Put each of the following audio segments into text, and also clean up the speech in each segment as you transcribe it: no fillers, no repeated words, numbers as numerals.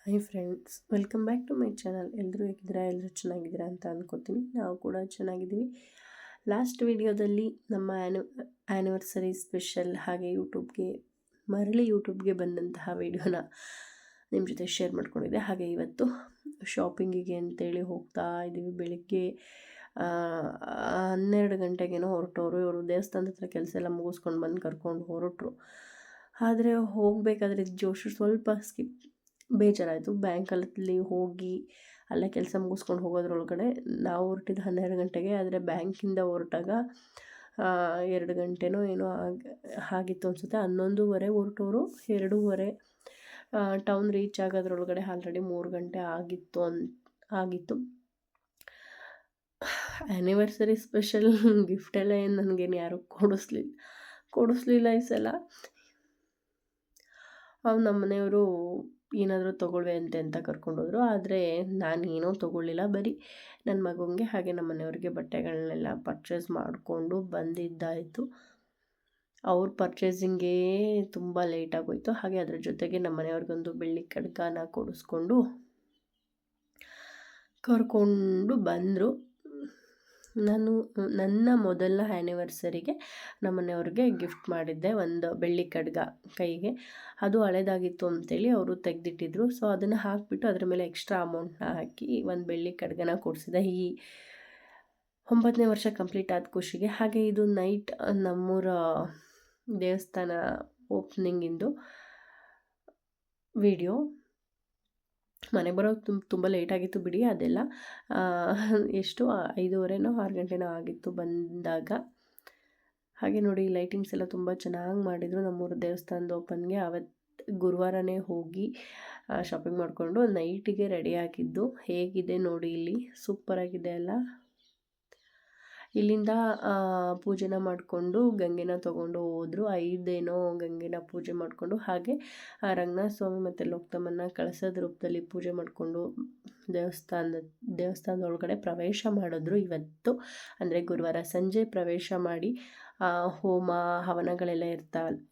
Hi friends, welcome back to my channel. ಎಲ್ಲರೂ ಹೇಗಿದ್ದೀರಾ? ಎಲ್ಲರೂ ಚೆನ್ನಾಗಿದ್ದೀರಾ ಅಂತ ಅಂದ್ಕೋತೀನಿ. ನಾವು ಕೂಡ ಚೆನ್ನಾಗಿದ್ದೀವಿ. ಲಾಸ್ಟ್ ವಿಡಿಯೋದಲ್ಲಿ ನಮ್ಮ ಆ್ಯನಿವರ್ಸರಿ ಸ್ಪೆಷಲ್ ಹಾಗೆ ಯೂಟ್ಯೂಬ್ಗೆ ಬಂದಂತಹ ವಿಡಿಯೋನ ನಿಮ್ಮ ಜೊತೆ ಶೇರ್ ಮಾಡ್ಕೊಂಡಿದ್ದೆ. ಹಾಗೆ ಇವತ್ತು ಶಾಪಿಂಗಿಗೆ ಅಂತೇಳಿ ಹೋಗ್ತಾ ಇದ್ದೀವಿ. ಬೆಳಿಗ್ಗೆ 12 ಗಂಟೆಗೇನೋ ಹೊರಟವರು. ಇವರು ದೇವಸ್ಥಾನದ ಹತ್ರ ಕೆಲಸ ಎಲ್ಲ ಮುಗಿಸ್ಕೊಂಡು ಬಂದು ಕರ್ಕೊಂಡು ಹೊರಟರು. ಆದರೆ ಹೋಗಬೇಕಾದ್ರೆ ಜೋಶು ಸ್ವಲ್ಪ ಬೇಜಾರಾಯಿತು. ಬ್ಯಾಂಕಲ್ಲಿ ಹೋಗಿ ಅಲ್ಲೇ ಕೆಲಸ ಮುಗಿಸ್ಕೊಂಡು ಹೋಗೋದ್ರೊಳಗಡೆ ನಾವು ಹೊರಟಿದ್ದು 12 ಗಂಟೆಗೆ. ಆದರೆ ಬ್ಯಾಂಕಿಂದ ಹೊರಟಾಗ 2 ಗಂಟೆನೋ ಏನೋ ಆಗಿತ್ತು ಅನಿಸುತ್ತೆ. 11:30 ಹೊರಟವರು 2:30 ಟೌನ್ ರೀಚ್ ಆಗೋದ್ರೊಳಗಡೆ ಆಲ್ರೆಡಿ 3 ಗಂಟೆ ಆಗಿತ್ತು. ಆ್ಯನಿವರ್ಸರಿ ಸ್ಪೆಷಲ್ ಗಿಫ್ಟೆಲ್ಲ ಏನು ನನಗೇನು ಯಾರೂ ಕೊಡಿಸ್ಲಿಲ್ಲ ಈ ಸಲ. ನಮ್ಮ ಮನೆಯವರು ಏನಾದರೂ ತೊಗೊಳ್ವೆ ಅಂತ ಕರ್ಕೊಂಡೋದ್ರು. ಆದರೆ ನಾನೇನೂ ತೊಗೊಳ್ಳಿಲ್ಲ. ಬರೀ ನನ್ನ ಮಗನಿಗೆ ಹಾಗೆ ನಮ್ಮ ಮನೆಯವ್ರಿಗೆ ಬಟ್ಟೆಗಳನ್ನೆಲ್ಲ ಪರ್ಚೇಸ್ ಮಾಡಿಕೊಂಡು ಬಂದಿದ್ದಾಯಿತು. ಅವ್ರ ಪರ್ಚೇಸಿಂಗೇ ತುಂಬ ಲೇಟಾಗೋಯಿತು. ಹಾಗೆ ಅದ್ರ ಜೊತೆಗೆ ನಮ್ಮ ಮನೆಯವ್ರಿಗೊಂದು ಬೆಳ್ಳಿ ಖಡ್ಗನ ಕೊಡಿಸ್ಕೊಂಡು ಕರ್ಕೊಂಡು ಬಂದರು. ನನ್ನ ಮೊದಲ ಆ್ಯನಿವರ್ಸರಿಗೆ ನಮ್ಮ ಮನೆಯವ್ರಿಗೆ ಗಿಫ್ಟ್ ಮಾಡಿದ್ದೆ ಒಂದು ಬೆಳ್ಳಿ ಖಡ್ಗ ಕೈಗೆ. ಅದು ಹಳೇದಾಗಿತ್ತು ಅಂತೇಳಿ ಅವರು ತೆಗೆದಿಟ್ಟಿದ್ರು. ಸೊ ಅದನ್ನು ಹಾಕಿಬಿಟ್ಟು ಅದ್ರ ಮೇಲೆ ಎಕ್ಸ್ಟ್ರಾ ಅಮೌಂಟ್ನ ಹಾಕಿ ಒಂದು ಬೆಳ್ಳಿ ಖಡ್ಗನ ಕೊಡಿಸಿದೆ. ಈ 9ನೇ ವರ್ಷ ಕಂಪ್ಲೀಟ್ ಆದ ಖುಷಿಗೆ. ಹಾಗೆ ಇದು ನೈಟ್ ನಮ್ಮೂರ ದೇವಸ್ಥಾನ ಓಪನಿಂಗಿಂದು ವಿಡಿಯೋ. ಮನೆಗೆ ಬರೋದು ತುಂಬ ಲೇಟಾಗಿತ್ತು ಬಿಡಿ. ಅದೆಲ್ಲ ಎಷ್ಟು 5:30ನೋ 6 ಗಂಟೆನೋ ಆಗಿತ್ತು ಬಂದಾಗ. ಹಾಗೆ ನೋಡಿ, ಲೈಟಿಂಗ್ಸ್ ಎಲ್ಲ ತುಂಬ ಚೆನ್ನಾಗಿ ಮಾಡಿದರು. ನಮ್ಮೂರು ದೇವಸ್ಥಾನದ ಓಪನ್ಗೆ ಅವತ್ತು ಗುರುವಾರನೇ ಹೋಗಿ ಶಾಪಿಂಗ್ ಮಾಡಿಕೊಂಡು ನೈಟಿಗೆ ರೆಡಿ ಆಗಿದ್ದು. ಹೇಗಿದೆ ನೋಡಿ, ಇಲ್ಲಿ ಸೂಪರಾಗಿದೆ ಅಲ್ಲ. ಇಲ್ಲಿಂದ ಪೂಜೆನ ಮಾಡಿಕೊಂಡು ಗಂಗೆನ ತೊಗೊಂಡು ಹೋದರು. 5 ಗಂಗೆನ ಪೂಜೆ ಮಾಡಿಕೊಂಡು ಹಾಗೆ ರಂಗನಾಥ ಸ್ವಾಮಿ ಮತ್ತು ಲೋಕ್ತಮ್ಮನ ಕಳಸದ ರೂಪದಲ್ಲಿ ಪೂಜೆ ಮಾಡಿಕೊಂಡು ದೇವಸ್ಥಾನದ ಒಳಗಡೆ ಪ್ರವೇಶ ಮಾಡಿದ್ರು. ಇವತ್ತು ಅಂದರೆ ಗುರುವಾರ ಸಂಜೆ ಪ್ರವೇಶ ಮಾಡಿ ಹೋಮ ಹವನಗಳೆಲ್ಲ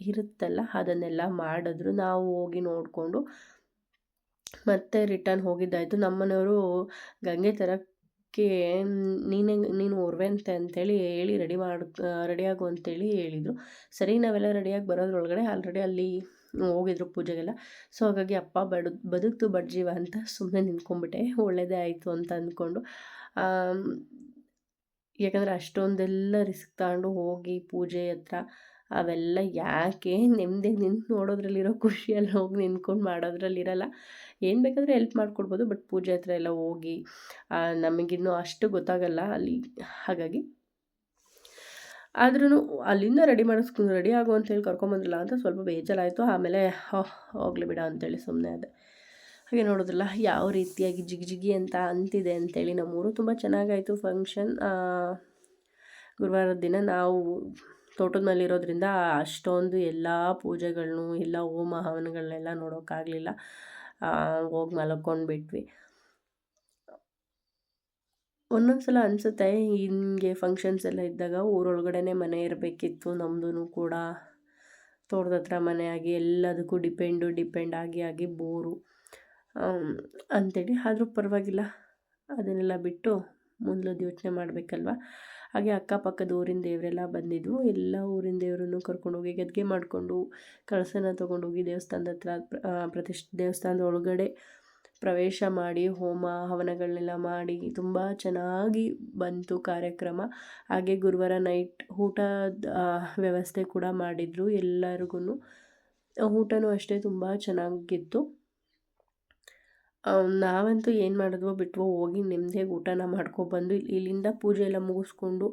ಇರುತ್ತಲ್ಲ, ಅದನ್ನೆಲ್ಲ ಮಾಡಿದ್ರು. ನಾವು ಹೋಗಿ ನೋಡಿಕೊಂಡು ಮತ್ತೆ ರಿಟರ್ನ್ ಹೋಗಿದ್ದಾಯಿತು. ನಮ್ಮನೆಯವರು ಗಂಗೆ ತರಕ್ಕೆ ನೀನು ಹೊರ್ವೆಂತೆ ಅಂತೇಳಿ ಹೇಳಿ ರೆಡಿಯಾಗು ಅಂತೇಳಿ ಹೇಳಿದರು. ಸರಿ, ನಾವೆಲ್ಲ ರೆಡಿಯಾಗಿ ಬರೋದ್ರೊಳಗಡೆ ಆಲ್ರೆಡಿ ಅಲ್ಲಿ ಹೋಗಿದ್ರು ಪೂಜೆಗೆಲ್ಲ. ಸೊ ಹಾಗಾಗಿ ಅಪ್ಪ ಬದುಕ್ತು ಬಡ್ಜೀವ ಅಂತ ಸುಮ್ಮನೆ ನಿಂತ್ಕೊಂಡ್ಬಿಟ್ಟೆ. ಒಳ್ಳೆಯದೇ ಆಯಿತು ಅಂತ ಅಂದ್ಕೊಂಡು. ಯಾಕಂದರೆ ಅಷ್ಟೊಂದೆಲ್ಲ ರಿಸ್ಕ್ ತಗೊಂಡು ಹೋಗಿ ಪೂಜೆ ಹತ್ರ ಅವೆಲ್ಲ ಯಾಕೆ, ನೆಮ್ಮದಿಯಾಗಿ ನಿಂತು ನೋಡೋದ್ರಲ್ಲಿರೋ ಖುಷಿಯಲ್ಲಿ ಹೋಗಿ ನಿಂತ್ಕೊಂಡು ಮಾಡೋದ್ರಲ್ಲಿರಲ್ಲ. ಏನು ಬೇಕಾದರೆ ಹೆಲ್ಪ್ ಮಾಡಿಕೊಡ್ಬೋದು, ಬಟ್ ಪೂಜೆ ಹತ್ರ ಎಲ್ಲ ಹೋಗಿ ನಮಗಿನ್ನೂ ಅಷ್ಟು ಗೊತ್ತಾಗಲ್ಲ ಅಲ್ಲಿ. ಹಾಗಾಗಿ ಆದ್ರೂ ಅಲ್ಲಿಂದ ರೆಡಿ ಆಗು ಅಂತೇಳಿ ಕರ್ಕೊಂಬಂದ್ರಲ್ಲ ಅಂತ ಸ್ವಲ್ಪ ಬೇಜಾರಾಯಿತು. ಆಮೇಲೆ ಹೋಗಲಿ ಬಿಡ ಅಂತೇಳಿ ಸುಮ್ಮನೆ ಅದೇ. ಹಾಗೆ ನೋಡೋದ್ರಲ್ಲ ಯಾವ ರೀತಿಯಾಗಿ ಜಿಗಿ ಅಂತ ಅಂತಿದೆ ಅಂತೇಳಿ. ನಮ್ಮೂರು ತುಂಬ ಚೆನ್ನಾಗಾಯಿತು ಫಂಕ್ಷನ್. ಗುರುವಾರದ ದಿನ ನಾವು ತೋಟದ ಮೇಲಿರೋದ್ರಿಂದ ಅಷ್ಟೊಂದು ಎಲ್ಲ ಪೂಜೆಗಳನ್ನೂ ಎಲ್ಲ ಹೋಮ ಹವನಗಳನ್ನೆಲ್ಲ ನೋಡೋಕ್ಕಾಗಲಿಲ್ಲ. ಹೋಗಿ ಮಲ್ಕೊಂಡ್ಬಿಟ್ವಿ. ಒಂದೊಂದು ಸಲ ಅನಿಸುತ್ತೆ, ಹಿಂಗೆ ಫಂಕ್ಷನ್ಸ್ ಎಲ್ಲ ಇದ್ದಾಗ ಊರೊಳಗಡೆ ಮನೆ ಇರಬೇಕಿತ್ತು. ನಮ್ಮದು ಕೂಡ ತೋಟದ ಹತ್ರ ಮನೆ ಆಗಿ ಎಲ್ಲದಕ್ಕೂ ಡಿಪೆಂಡ್ ಆಗಿ ಬೋರು ಅಂಥೇಳಿ. ಆದರೂ ಪರವಾಗಿಲ್ಲ, ಅದನ್ನೆಲ್ಲ ಬಿಟ್ಟು ಮುಂದಲದ್ದು ಯೋಚನೆ ಮಾಡಬೇಕಲ್ವ. ಹಾಗೆ ಅಕ್ಕಪಕ್ಕದ ಊರಿನ ದೇವರೆಲ್ಲ ಬಂದಿದ್ವು. ಎಲ್ಲ ಊರಿನ ದೇವರನ್ನು ಕರ್ಕೊಂಡೋಗಿ ಗದ್ಗೆ ಮಾಡಿಕೊಂಡು ಕಳಸನ ತೊಗೊಂಡೋಗಿ ದೇವಸ್ಥಾನದ ಹತ್ರ ದೇವಸ್ಥಾನದ ಒಳಗಡೆ ಪ್ರವೇಶ ಮಾಡಿ ಹೋಮ ಹವನಗಳನ್ನೆಲ್ಲ ಮಾಡಿ ತುಂಬ ಚೆನ್ನಾಗಿ ಬಂತು ಕಾರ್ಯಕ್ರಮ. ಹಾಗೆ ಗುರುವಾರ ನೈಟ್ ಊಟದ ವ್ಯವಸ್ಥೆ ಕೂಡ ಮಾಡಿದರು ಎಲ್ಲರಿಗೂ. ಊಟನೂ ಅಷ್ಟೇ ತುಂಬ ಚೆನ್ನಾಗಿತ್ತು. ನಾವಂತೂ ಏನು ಮಾಡಿದ್ವೋ ಬಿಟ್ವೋ ಹೋಗಿ ನೆಮ್ಮದಿಯಾಗಿ ಊಟನ ಮಾಡ್ಕೊಬಂದು ಇಲ್ಲಿಂದ ಪೂಜೆ ಎಲ್ಲ ಮುಗಿಸ್ಕೊಂಡು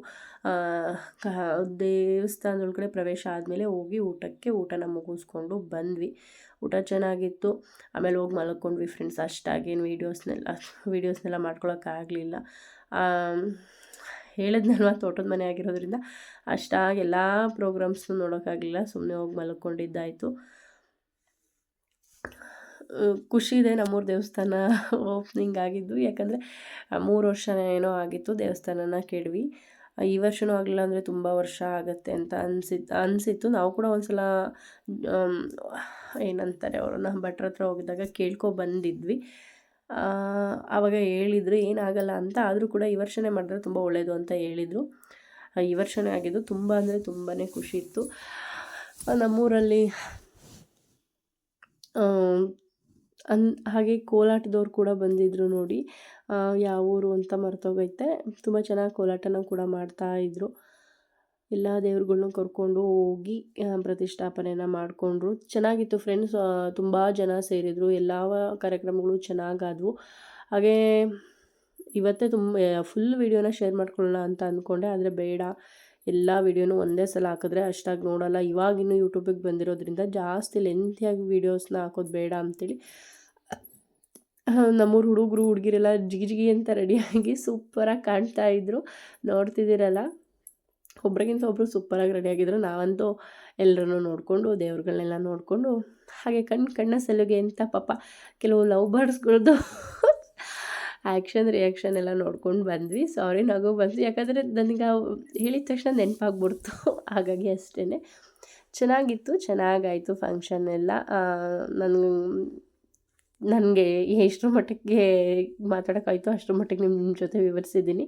ದೇವಸ್ಥಾನದೊಳಗಡೆ ಪ್ರವೇಶ ಆದಮೇಲೆ ಹೋಗಿ ಊಟನ ಮುಗಿಸ್ಕೊಂಡು ಬಂದ್ವಿ. ಊಟ ಚೆನ್ನಾಗಿತ್ತು. ಆಮೇಲೆ ಹೋಗಿ ಮಲ್ಕೊಂಡ್ವಿ ಫ್ರೆಂಡ್ಸ್. ಅಷ್ಟಾಗೇನು ವೀಡಿಯೋಸ್ನೆಲ್ಲ ಮಾಡ್ಕೊಳಕ್ಕಾಗಲಿಲ್ಲ. ಹೇಳಿದ್ನಲ್ವ, ತೋಟದ ಮನೆ ಆಗಿರೋದ್ರಿಂದ ಅಷ್ಟಾಗಿ ಎಲ್ಲ ಪ್ರೋಗ್ರಾಮ್ಸ್ನು ನೋಡೋಕ್ಕಾಗಲಿಲ್ಲ. ಸುಮ್ಮನೆ ಹೋಗಿ ಮಲ್ಕೊಂಡಿದ್ದಾಯಿತು. ಖುಷಿ ಇದೆ ನಮ್ಮೂರು ದೇವಸ್ಥಾನ ಓಪ್ನಿಂಗ್ ಆಗಿದ್ದು. ಯಾಕಂದರೆ 3 ವರ್ಷ ಏನೋ ಆಗಿತ್ತು ದೇವಸ್ಥಾನನ ಕೆಡವಿ. ಈ ವರ್ಷವೂ ಆಗಲಿಲ್ಲ ಅಂದರೆ ತುಂಬ ವರ್ಷ ಆಗುತ್ತೆ ಅಂತ ಅನಿಸಿತ್ತು. ನಾವು ಕೂಡ ಒಂದು ಸಲ ಏನಂತಾರೆ ಅವ್ರನ್ನ ಭಟ್ರ ಹತ್ರ ಹೋಗಿದ್ದಾಗ ಬಂದಿದ್ವಿ. ಆವಾಗ ಹೇಳಿದರು ಏನಾಗಲ್ಲ ಅಂತ. ಆದರೂ ಕೂಡ ಈ ವರ್ಷನೇ ಮಾಡಿದ್ರೆ ತುಂಬ ಒಳ್ಳೆಯದು ಅಂತ ಹೇಳಿದರು. ಈ ವರ್ಷನೇ ಆಗಿದ್ದು. ತುಂಬ ಅಂದರೆ ತುಂಬಾ ಖುಷಿ ಇತ್ತು. ನಮ್ಮೂರಲ್ಲಿ ಹಾಗೆ ಕೋಲಾಟದವ್ರು ಕೂಡ ಬಂದಿದ್ದರು ನೋಡಿ. ಯಾವ ಊರು ಅಂತ ಮರ್ತೋಗೈತೆ. ತುಂಬ ಚೆನ್ನಾಗಿ ಕೋಲಾಟನ ಕೂಡ ಮಾಡ್ತಾಯಿದ್ರು. ಎಲ್ಲ ದೇವ್ರುಗಳ್ನೂ ಕರ್ಕೊಂಡು ಹೋಗಿ ಪ್ರತಿಷ್ಠಾಪನೆನ ಮಾಡಿಕೊಂಡ್ರು. ಚೆನ್ನಾಗಿತ್ತು ಫ್ರೆಂಡ್ಸ್. ತುಂಬ ಜನ ಸೇರಿದರು. ಎಲ್ಲ ಕಾರ್ಯಕ್ರಮಗಳು ಚೆನ್ನಾಗಾದವು. ಹಾಗೇ ಇವತ್ತೇ ಫುಲ್ ವೀಡಿಯೋನ ಶೇರ್ ಮಾಡ್ಕೊಳ್ಳೋಣ ಅಂತ ಅಂದ್ಕೊಂಡೆ, ಆದರೆ ಬೇಡ, ಎಲ್ಲ ವೀಡಿಯೋನೂ ಒಂದೇ ಸಲ ಹಾಕಿದ್ರೆ ಅಷ್ಟಾಗಿ ನೋಡೋಲ್ಲ. ಇವಾಗಿನ್ನೂ ಯೂಟ್ಯೂಬಿಗೆ ಬಂದಿರೋದ್ರಿಂದ ಜಾಸ್ತಿ ಲೆಂತಿಯಾಗಿ ವೀಡಿಯೋಸ್ನ ಹಾಕೋದು ಬೇಡ ಅಂಥೇಳಿ ನಮ್ಮೂರು ಹುಡುಗರು ಹುಡುಗಿರೆಲ್ಲ ಜಿಗಿ ಅಂತ ರೆಡಿಯಾಗಿ ಸೂಪರಾಗಿ ಕಾಣ್ತಾಯಿದ್ರು. ನೋಡ್ತಿದ್ದೀರಲ್ಲ, ಒಬ್ರಿಗಿಂತ ಒಬ್ಬರು ಸೂಪರಾಗಿ ರೆಡಿಯಾಗಿದ್ರು. ನಾವಂತೂ ಎಲ್ಲರನ್ನೂ ನೋಡಿಕೊಂಡು ದೇವ್ರುಗಳನ್ನೆಲ್ಲ ನೋಡಿಕೊಂಡು ಹಾಗೆ ಕಣ್ಣ ಸಲುಗೆ ಅಂತ ಪಾಪ ಕೆಲವು ಲವ್ ಬರ್ಡ್ಸ್ಗಳ್ದು ರಿಯಾಕ್ಷನ್ ಎಲ್ಲ ನೋಡ್ಕೊಂಡು ಬಂದ್ವಿ. ಸಾರಿ, ನಗು ಬಂತು, ಯಾಕಂದರೆ ನನಗೆ ಹೇಳಿದ ತಕ್ಷಣ ನೆನಪಾಗ್ಬಿಡ್ತು. ಹಾಗಾಗಿ ಅಷ್ಟೇ. ಚೆನ್ನಾಗಿತ್ತು, ಚೆನ್ನಾಗಾಯಿತು ಫಂಕ್ಷನ್ ಎಲ್ಲ. ನನಗೆ ಎಷ್ಟರ ಮಟ್ಟಿಗೆ ಮಾತಾಡೋಕ್ಕಾಯಿತು ಅಷ್ಟರ ಮಟ್ಟಿಗೆ ನಿಮ್ಮ ಜೊತೆ ವಿವರಿಸಿದ್ದೀನಿ.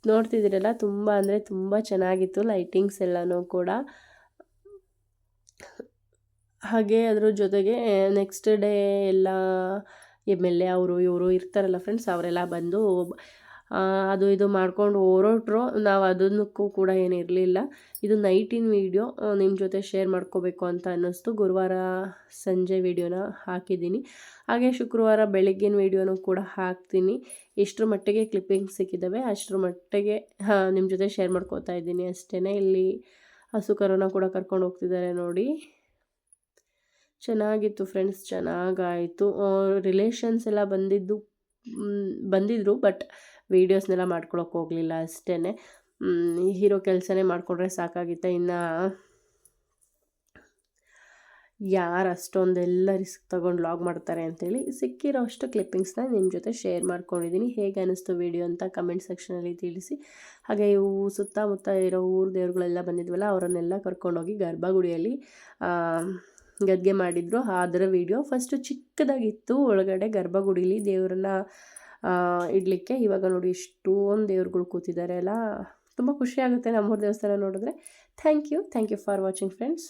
ನೋಡ್ತಿದ್ದೀರಲ್ಲ, ತುಂಬ ಅಂದರೆ ತುಂಬ ಚೆನ್ನಾಗಿತ್ತು ಲೈಟಿಂಗ್ಸ್ ಎಲ್ಲನೂ ಕೂಡ. ಹಾಗೆ ಅದ್ರ ಜೊತೆಗೆ ನೆಕ್ಸ್ಟ್ ಡೇ ಎಲ್ಲ MLA ಅವರು ಇವರು ಇರ್ತಾರಲ್ಲ ಫ್ರೆಂಡ್ಸ್, ಅವರೆಲ್ಲ ಬಂದು ಅದು ಇದು ಮಾಡ್ಕೊಂಡು ಹೊರಟ್ರು. ನಾವು ಅದನ್ನಕ್ಕೂ ಕೂಡ ಏನಿರಲಿಲ್ಲ. ಇದು ನೈಟಿನ ವೀಡಿಯೋ ನಿಮ್ಮ ಜೊತೆ ಶೇರ್ ಮಾಡ್ಕೋಬೇಕು ಅಂತ ಅನ್ನಿಸ್ತು. ಗುರುವಾರ ಸಂಜೆ ವೀಡಿಯೋನ ಹಾಕಿದ್ದೀನಿ. ಹಾಗೆ ಶುಕ್ರವಾರ ಬೆಳಗ್ಗಿನ ವೀಡಿಯೋನೂ ಕೂಡ ಹಾಕ್ತೀನಿ. ಎಷ್ಟರ ಮಟ್ಟಿಗೆ ಕ್ಲಿಪ್ಪಿಂಗ್ಸ್ ಸಿಕ್ಕಿದ್ದಾವೆ ಅಷ್ಟರ ಮಟ್ಟಿಗೆ ನಿಮ್ಮ ಜೊತೆ ಶೇರ್ ಮಾಡ್ಕೋತಾ ಇದ್ದೀನಿ ಅಷ್ಟೇ. ಇಲ್ಲಿ ಹಸು ಕರುನ ಕೂಡ ಕರ್ಕೊಂಡು ಹೋಗ್ತಿದ್ದಾರೆ ನೋಡಿ. ಚೆನ್ನಾಗಿತ್ತು ಫ್ರೆಂಡ್ಸ್, ಚೆನ್ನಾಗಾಯಿತು. ರಿಲೇಷನ್ಸ್ ಎಲ್ಲ ಬಂದಿದ್ದರು, ಬಟ್ ವೀಡಿಯೋಸ್ನೆಲ್ಲ ಮಾಡ್ಕೊಳಕ್ಕೆ ಹೋಗಲಿಲ್ಲ ಅಷ್ಟೇ. ಹೀರೋ ಕೆಲಸನೇ ಮಾಡಿಕೊಂಡ್ರೆ ಸಾಕಾಗಿತ್ತು. ಇನ್ನು ಯಾರು ಅಷ್ಟೊಂದೆಲ್ಲ ರಿಸ್ಕ್ ತೊಗೊಂಡು ಲಾಗ್ ಮಾಡ್ತಾರೆ ಅಂಥೇಳಿ ಸಿಕ್ಕಿರೋ ಅಷ್ಟು ಕ್ಲಿಪ್ಪಿಂಗ್ಸ್ನ ನಿಮ್ಮ ಜೊತೆ ಶೇರ್ ಮಾಡ್ಕೊಂಡಿದ್ದೀನಿ. ಹೇಗೆ ಅನ್ನಿಸ್ತು ವೀಡಿಯೋ ಅಂತ ಕಮೆಂಟ್ ಸೆಕ್ಷನಲ್ಲಿ ತಿಳಿಸಿ. ಹಾಗೆ ಇವು ಸುತ್ತಮುತ್ತ ಇರೋ ಊರು ದೇವ್ರುಗಳೆಲ್ಲ ಬಂದಿದ್ವಲ್ಲ, ಅವರನ್ನೆಲ್ಲ ಕರ್ಕೊಂಡೋಗಿ ಗರ್ಭಗುಡಿಯಲ್ಲಿ ಗದ್ಗೆ ಮಾಡಿದ್ರು. ಅದರ ವೀಡಿಯೋ ಫಸ್ಟು ಚಿಕ್ಕದಾಗಿತ್ತು. ಒಳಗಡೆ ಗರ್ಭಗುಡಿಲಿ ದೇವ್ರನ್ನ ಇಡಲಿಕ್ಕೆ. ಇವಾಗ ನೋಡಿ ಎಷ್ಟೊಂದು ದೇವ್ರುಗಳು ಕೂತಿದ್ದಾರೆ ಅಲ್ಲ, ತುಂಬ ಖುಷಿ ಆಗುತ್ತೆ ನಮ್ಮೂರು ದೇವಸ್ಥಾನ ನೋಡಿದ್ರೆ. Thank you for watching friends.